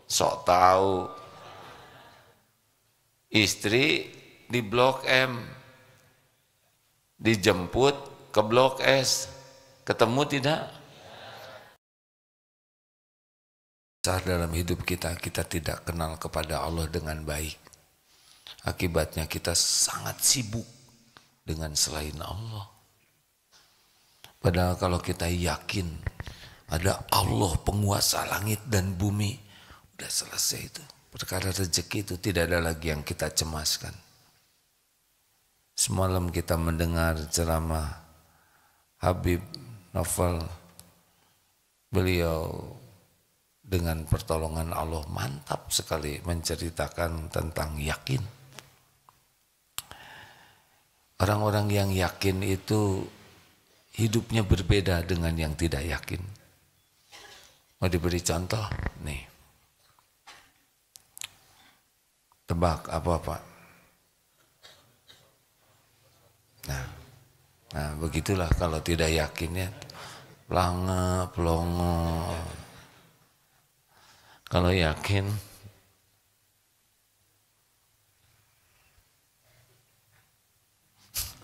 Sok tahu. Istri di Blok M, dijemput ke Blok S, ketemu tidak? Dalam hidup kita tidak kenal kepada Allah dengan baik. Akibatnya kita sangat sibuk dengan selain Allah. Padahal kalau kita yakin ada Allah penguasa langit dan bumi, udah selesai itu. Perkara rezeki itu tidak ada lagi yang kita cemaskan. Semalam kita mendengar ceramah Habib Novel, beliau dengan pertolongan Allah mantap sekali menceritakan tentang yakin. Orang-orang yang yakin itu hidupnya berbeda dengan yang tidak yakin. Mau diberi contoh? Nih. Tebak apa Pak? Nah begitulah kalau tidak yakinnya pelongo. Kalau yakin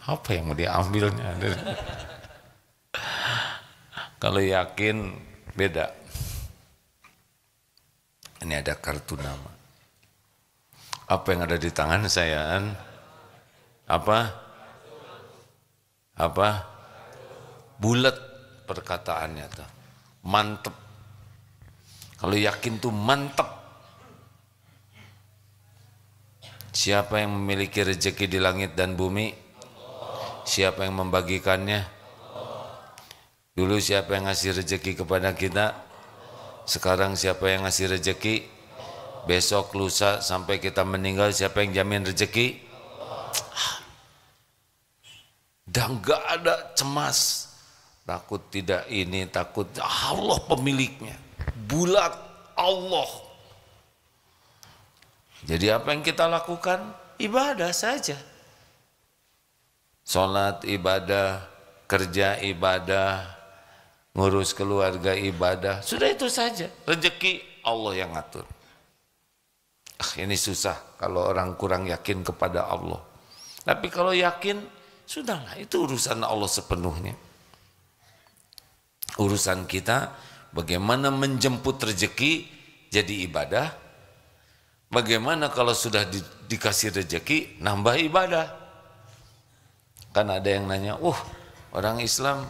apa yang mau diambilnya? Kalau yakin beda. Ini ada kartu nama. Apa yang ada di tangan saya? Apa? Bulat perkataannya tuh. Mantep. Kalau yakin tuh mantep. Siapa yang memiliki rezeki di langit dan bumi? Siapa yang membagikannya? Dulu siapa yang ngasih rezeki kepada kita? Sekarang siapa yang ngasih rezeki? Besok, lusa, sampai kita meninggal siapa yang jamin rezeki? Dan gak ada cemas. Takut tidak ini, takut Allah pemiliknya. Bulat Allah. Jadi apa yang kita lakukan? Ibadah saja. Sholat ibadah, kerja ibadah, ngurus keluarga ibadah. Sudah itu saja. Rezeki Allah yang ngatur. Ini susah kalau orang kurang yakin kepada Allah. Tapi kalau yakin, sudahlah, itu urusan Allah sepenuhnya. Urusan kita bagaimana menjemput rezeki jadi ibadah. Bagaimana kalau sudah dikasih rezeki nambah ibadah. Kan ada yang nanya, orang Islam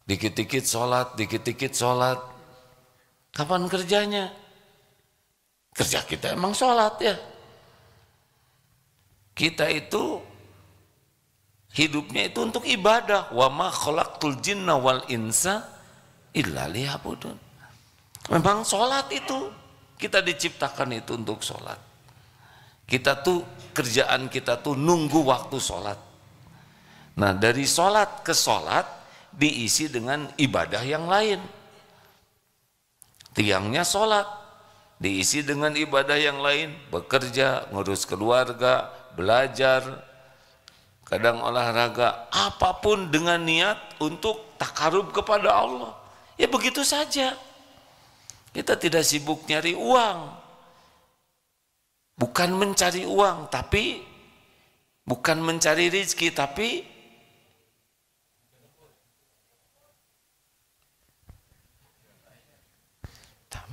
dikit-dikit sholat. Kapan kerjanya? Kerja kita emang sholat ya. Kita itu hidupnya itu untuk ibadah. Wa ma khalaqtul jinna wal insa illa liya'budun. Memang sholat itu, kita diciptakan itu untuk sholat. Kita tuh, kerjaan kita tuh nunggu waktu sholat. Nah dari sholat ke sholat diisi dengan ibadah yang lain. Tiangnya sholat, diisi dengan ibadah yang lain. Bekerja, ngurus keluarga, belajar, kadang olahraga, apapun dengan niat untuk takarub kepada Allah. Ya begitu saja. Kita tidak sibuk nyari uang. Bukan mencari uang, tapi bukan mencari rezeki, tapi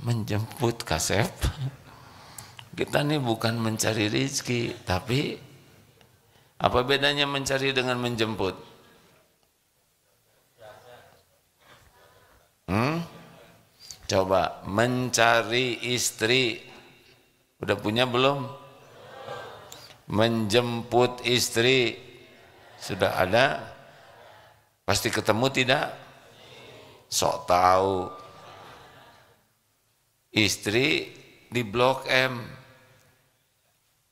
menjemput Kasep. Kita nih bukan mencari rezeki, tapi apa bedanya mencari dengan menjemput? Coba mencari istri, udah punya belum? Menjemput istri, sudah ada? Pasti ketemu tidak? Sok tahu. Istri di Blok M,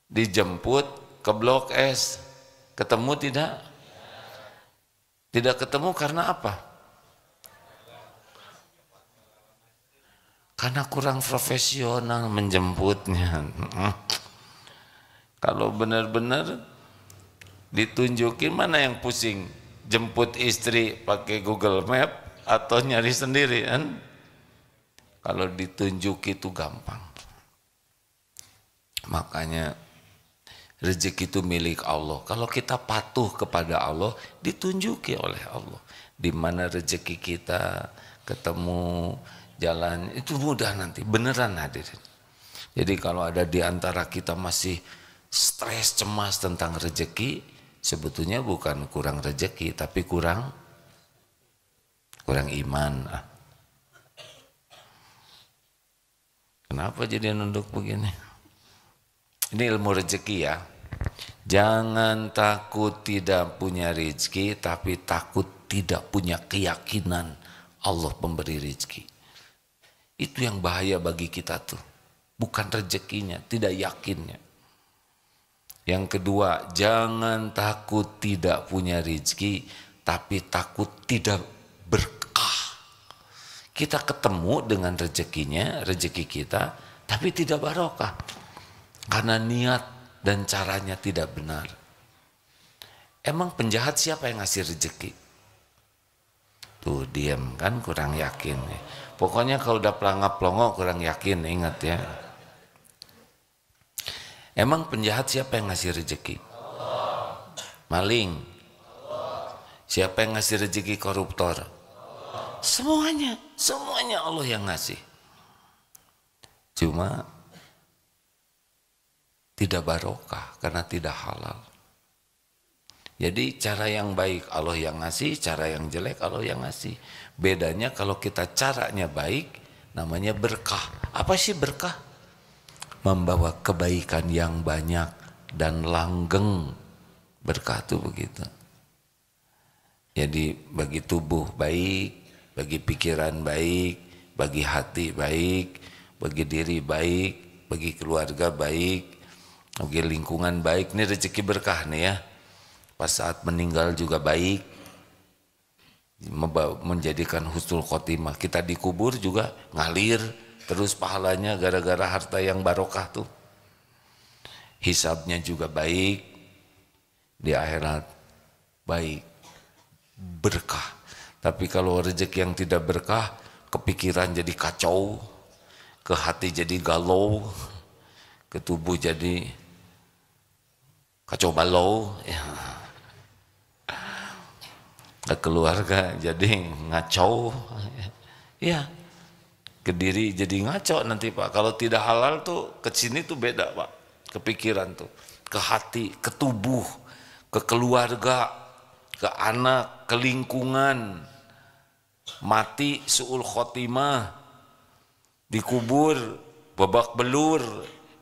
dijemput ke Blok S, ketemu tidak? Tidak ketemu karena apa? Karena kurang profesional menjemputnya. Kalau benar-benar ditunjukin, mana yang pusing? Jemput istri pakai Google Map atau nyari sendiri kan? Kalau ditunjuk itu gampang. Makanya rezeki itu milik Allah. Kalau kita patuh kepada Allah, ditunjuki oleh Allah. Di mana rezeki kita ketemu jalan, itu mudah nanti. Beneran hadirin. Jadi kalau ada di antara kita masih stres, cemas tentang rezeki, sebetulnya bukan kurang rezeki, tapi kurang iman. Kenapa jadi nunduk begini? Ini ilmu rezeki ya. Jangan takut tidak punya rezeki, tapi takut tidak punya keyakinan Allah pemberi rezeki. Itu yang bahaya bagi kita tuh. Bukan rezekinya, tidak yakinnya. Yang kedua, jangan takut tidak punya rezeki, tapi takut tidak berkah. Kita ketemu dengan rezekinya, rezeki kita, tapi tidak barokah. Karena niat dan caranya tidak benar. Emang penjahat siapa yang ngasih rezeki? Tuh diam kan, kurang yakin. Pokoknya kalau udah pelangap-pelongo kurang yakin, ingat ya. Emang penjahat siapa yang ngasih rezeki? Maling. Siapa yang ngasih rezeki koruptor? Semuanya Allah yang ngasih. Cuma tidak barokah karena tidak halal. Jadi cara yang baik Allah yang ngasih, cara yang jelek Allah yang ngasih. Bedanya kalau kita caranya baik, namanya berkah. Apa sih berkah? Membawa kebaikan yang banyak dan langgeng. Berkah itu begitu. Jadi bagi tubuh baik, bagi pikiran baik, bagi hati baik, bagi diri baik, bagi keluarga baik, bagi lingkungan baik. Ini rezeki berkah nih ya. Pas saat meninggal juga baik, menjadikan husnul khotimah. Kita dikubur juga ngalir terus pahalanya gara-gara harta yang barokah tuh. Hisabnya juga baik, di akhirat baik, berkah. Tapi kalau rezeki yang tidak berkah, kepikiran jadi kacau, ke hati jadi galau, ke tubuh jadi kacau balau, ya. Ke keluarga jadi ngacau, ya. Ke diri jadi ngaco nanti Pak. Kalau tidak halal tuh ke sini tuh beda Pak. Kepikiran tuh, ke hati, ke tubuh, ke keluarga, ke anak, ke lingkungan. Mati su'ul khotimah, dikubur, babak belur,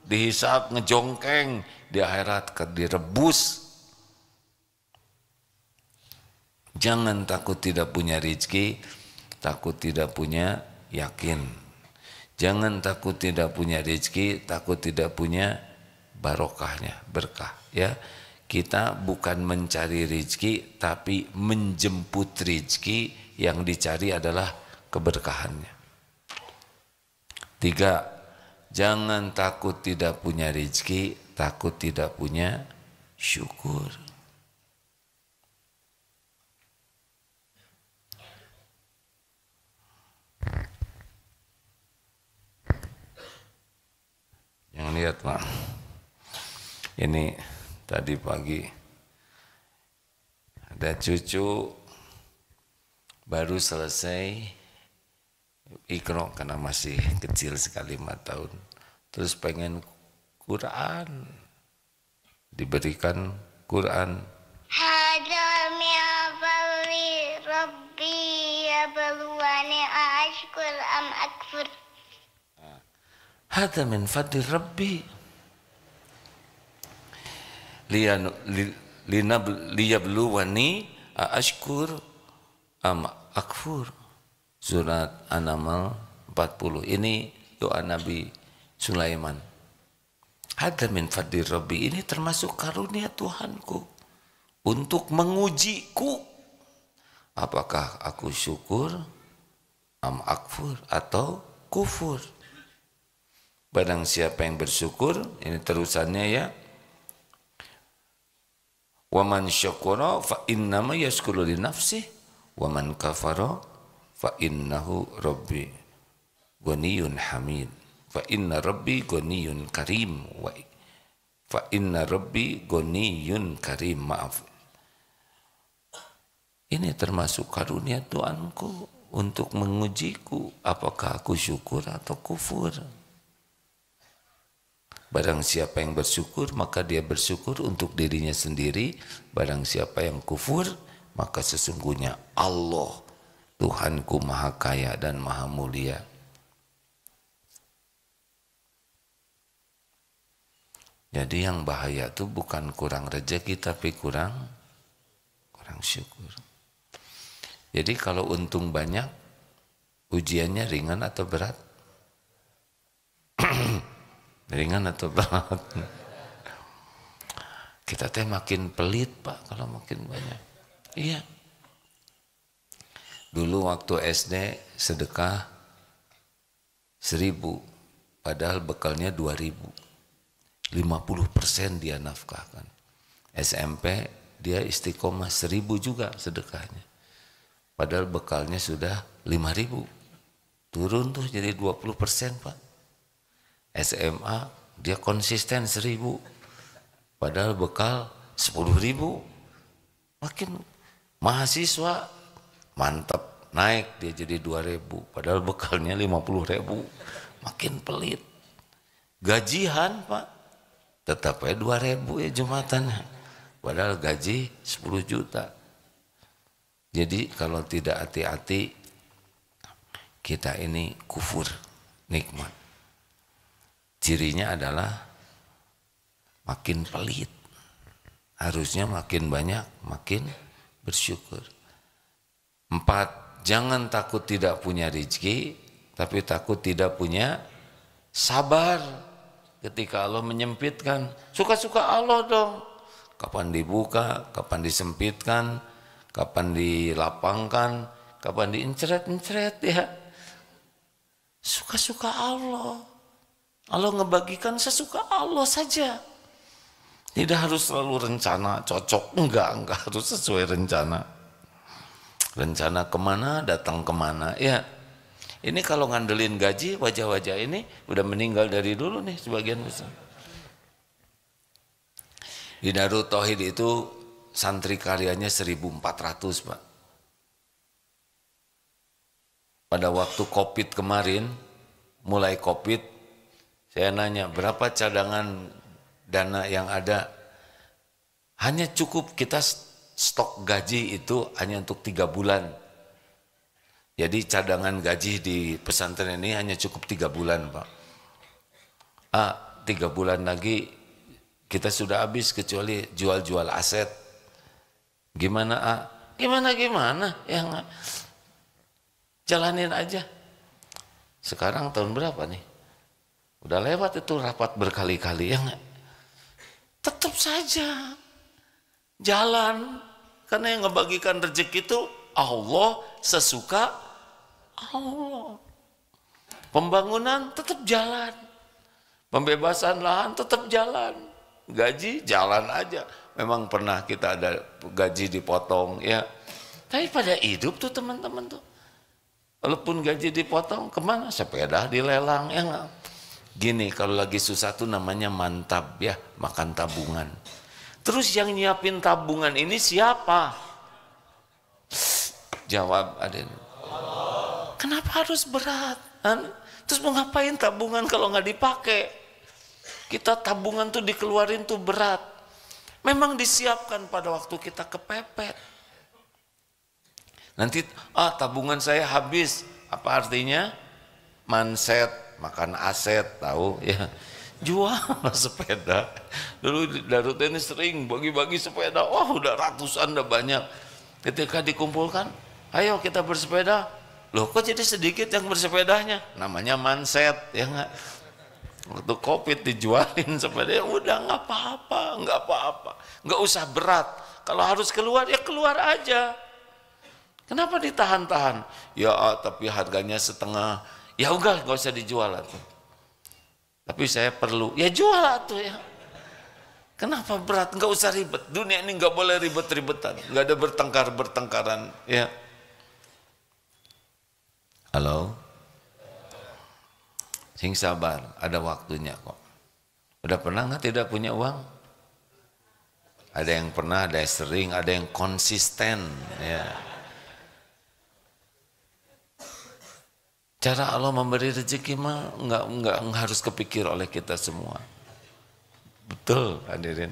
dihisab ngejongkeng, di akhirat direbus. Jangan takut tidak punya rezeki, takut tidak punya yakin. Jangan takut tidak punya rezeki, takut tidak punya barokahnya, berkah ya. Kita bukan mencari rezeki tapi menjemput rezeki, yang dicari adalah keberkahannya. 3, jangan takut tidak punya rezeki, takut tidak punya syukur. Yang lihat Pak, ini tadi pagi ada cucu baru selesai Iqra karena masih kecil sekali 5 tahun, terus pengen Quran, diberikan Quran. Hada min fadli Rabbi yabluwani ashkur am akfur. Hada min fadli Rabbi liyabluwani ashkur am akfur. Surat An-Naml 40. Ini doa Nabi Sulaiman. Hada min fadli Rabbi, ini termasuk karunia Tuhanku untuk mengujiku. Apakah aku syukur am akfur atau kufur. Barang siapa yang bersyukur, ini terusannya ya. Wa man syakara fa innama yashkuru li nafsihi wa man kafara fa innahu rabbi ghaniyun hamid. Fa inna rabbi ghaniyun karim. Fa inna rabbi ghaniyun karim. Maaf. Ini termasuk karunia Tuhanku untuk mengujiku apakah aku syukur atau kufur. Barang siapa yang bersyukur maka dia bersyukur untuk dirinya sendiri. Barang siapa yang kufur maka sesungguhnya Allah Tuhanku maha kaya dan maha mulia. Jadi yang bahaya itu bukan kurang rezeki tapi kurang syukur. Jadi kalau untung banyak, ujiannya ringan atau berat? Ringan atau berat? Kita teh makin pelit Pak kalau makin banyak. Iya. Dulu waktu SD sedekah 1.000, padahal bekalnya 2.000. 50% dia nafkahkan. SMP dia istiqomah 1.000 juga sedekahnya. Padahal bekalnya sudah 5.000. Turun tuh jadi 20% Pak. SMA dia konsisten 1.000. Padahal bekal 10.000. Makin mahasiswa mantap naik dia jadi 2.000. Padahal bekalnya 50.000. Makin pelit. Gajian Pak tetap aja 2.000 ya Jumatannya. Padahal gaji 10 juta. Jadi kalau tidak hati-hati kita ini kufur nikmat. Cirinya adalah makin pelit. Harusnya makin banyak, makin bersyukur. 4, jangan takut tidak punya rezeki, tapi takut tidak punya sabar ketika Allah menyempitkan. Suka-suka Allah dong. Kapan dibuka, kapan disempitkan, kapan dilapangkan, kapan diencret-encret ya. Suka-suka Allah. Allah ngebagikan sesuka Allah saja. Tidak harus selalu rencana, cocok. Enggak harus sesuai rencana. Rencana kemana, datang kemana. Ya, ini kalau ngandelin gaji, wajah-wajah ini udah meninggal dari dulu nih sebagian besar. Di Darut Tauhid itu santri karyanya 1.400 Pak. Pada waktu COVID kemarin, mulai COVID, saya nanya berapa cadangan dana yang ada. Hanya cukup kita stok gaji itu hanya untuk 3 bulan. Jadi cadangan gaji di pesantren ini hanya cukup 3 bulan Pak. 3 bulan lagi kita sudah habis kecuali jual-jual aset. Gimana Gimana? Ya jalanin aja. Sekarang tahun berapa nih? Udah lewat itu rapat berkali-kali ya nggak? Tetap saja jalan. Karena yang ngebagikan rezeki itu Allah, sesuka Allah. Pembangunan tetap jalan. Pembebasan lahan tetap jalan. Gaji jalan aja. Memang pernah kita ada gaji dipotong ya. Tapi pada hidup tuh teman-teman tuh. Walaupun gaji dipotong kemana? Sepeda dilelang ya nggak? Gini kalau lagi susah tuh namanya mantap ya, makan tabungan. Terus yang nyiapin tabungan ini siapa? Jawab Aden. Kenapa harus berat? Terus mau ngapain tabungan kalau nggak dipakai? Kita tabungan tuh dikeluarin tuh berat. Memang disiapkan pada waktu kita kepepet. Nanti tabungan saya habis. Apa artinya? Manset, makan aset, tahu ya. Jual sepeda. Dulu Darut ini sering bagi-bagi sepeda. Oh udah ratusan, udah banyak. Ketika dikumpulkan, ayo kita bersepeda. Loh kok jadi sedikit yang bersepedanya? Namanya manset ya nggak? Waktu COVID dijualin sepeda, udah nggak apa-apa, nggak usah berat. Kalau harus keluar ya keluar aja. Kenapa ditahan-tahan? Ya tapi harganya setengah. Ya udah nggak usah dijual tuh. Tapi saya perlu, ya jual tuh ya. Kenapa berat? Nggak usah ribet. Dunia ini nggak boleh ribet-ribetan, nggak ada bertengkaran ya. Halo. Sing sabar, ada waktunya kok. Udah pernah nggak tidak punya uang? Ada yang pernah, ada yang sering, ada yang konsisten. Ya. Cara Allah memberi rezeki mah nggak harus kepikir oleh kita semua. Betul, hadirin.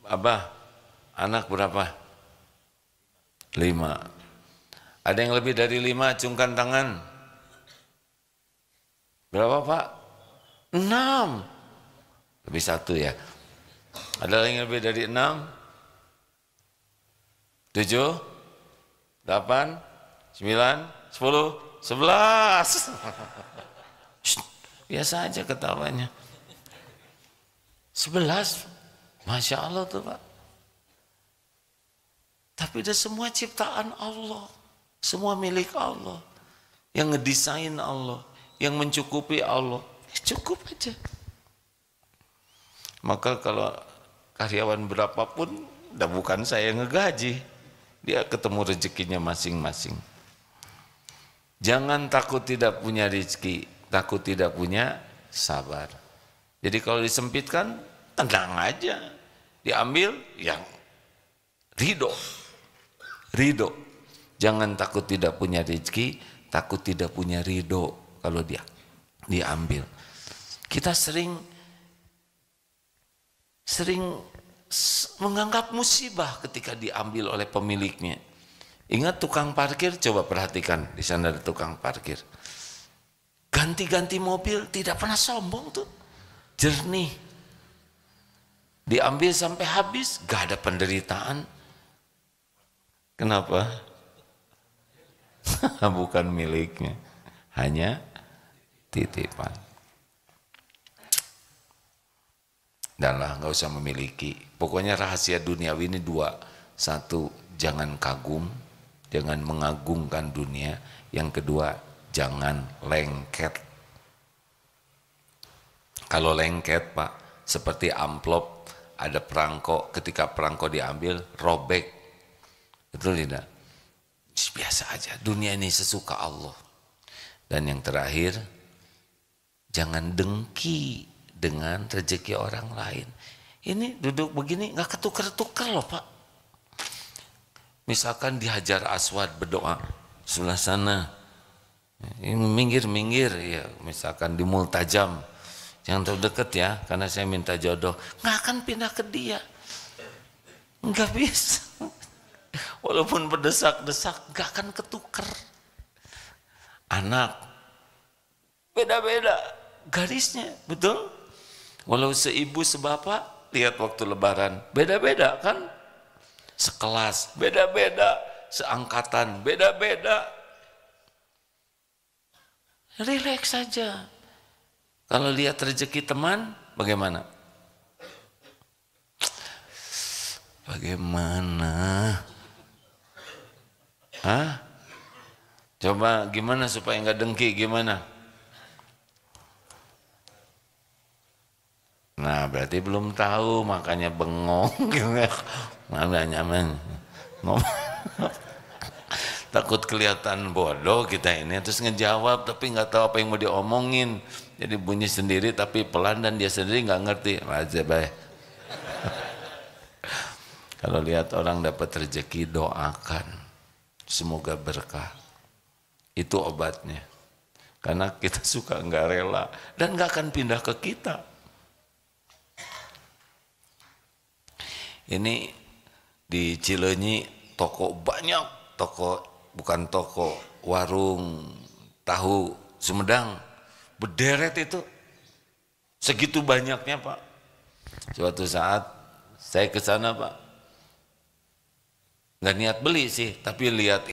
Abah, anak berapa? 5. Ada yang lebih dari 5, acungkan tangan. Berapa Pak? 6. Lebih 1 ya. Ada yang lebih dari 6? 7? 8? 9? 10? 11? Biasa aja ketawanya. 11? Masya Allah tuh Pak. Tapi itu semua ciptaan Allah. Semua milik Allah. Yang ngedesain Allah. Yang mencukupi Allah. Cukup aja. Maka kalau karyawan berapapun, udah bukan saya yang ngegaji. Dia ketemu rezekinya masing-masing. Jangan takut tidak punya rezeki. Takut tidak punya sabar. Jadi kalau disempitkan, tenang aja. Diambil yang ridho. Ridho. Jangan takut tidak punya rezeki, takut tidak punya ridho kalau dia diambil. Kita sering menganggap musibah ketika diambil oleh pemiliknya. Ingat tukang parkir, coba perhatikan di sana ada tukang parkir. Ganti-ganti mobil tidak pernah sombong tuh. Jernih. Diambil sampai habis, gak ada penderitaan. Kenapa? Bukan miliknya, hanya titipan. Danlah nggak usah memiliki. Pokoknya rahasia duniawi ini 2. 1, jangan kagum, jangan mengagungkan dunia. Yang kedua, jangan lengket. Kalau lengket Pak, seperti amplop, ada perangko, ketika perangko diambil, robek. Betul tidak? Biasa aja, dunia ini sesuka Allah. Dan yang terakhir, jangan dengki dengan rezeki orang lain. Ini duduk begini nggak ketukar-tukar loh Pak. Misalkan di Hajar Aswad berdoa sebelah sana, minggir ya. Misalkan di Multajam, jangan terlalu deket ya, karena saya minta jodoh. Nggak akan pindah ke dia, nggak bisa. Walaupun berdesak-desak, gak akan ketuker. Anak, beda-beda garisnya, betul? Walau seibu sebapak, lihat waktu lebaran, beda-beda kan? Sekelas, beda-beda, seangkatan, beda-beda. Relax saja. Kalau lihat rezeki teman, bagaimana? Bagaimana? Hah? Coba gimana supaya nggak dengki, gimana? Nah berarti belum tahu, makanya bengong. Nggak nyaman. Takut kelihatan bodoh kita ini, terus ngejawab tapi nggak tahu apa yang mau diomongin. Jadi bunyi sendiri tapi pelan dan dia sendiri nggak ngerti. Aja baik. Kalau lihat orang dapat rezeki, doakan. Semoga berkah. Itu obatnya. Karena kita suka nggak rela dan nggak akan pindah ke kita. Ini di Cileunyi toko banyak, bukan toko, warung tahu Sumedang berderet itu. Segitu banyaknya Pak. Suatu saat saya ke sana Pak. Nggak niat beli sih, tapi lihat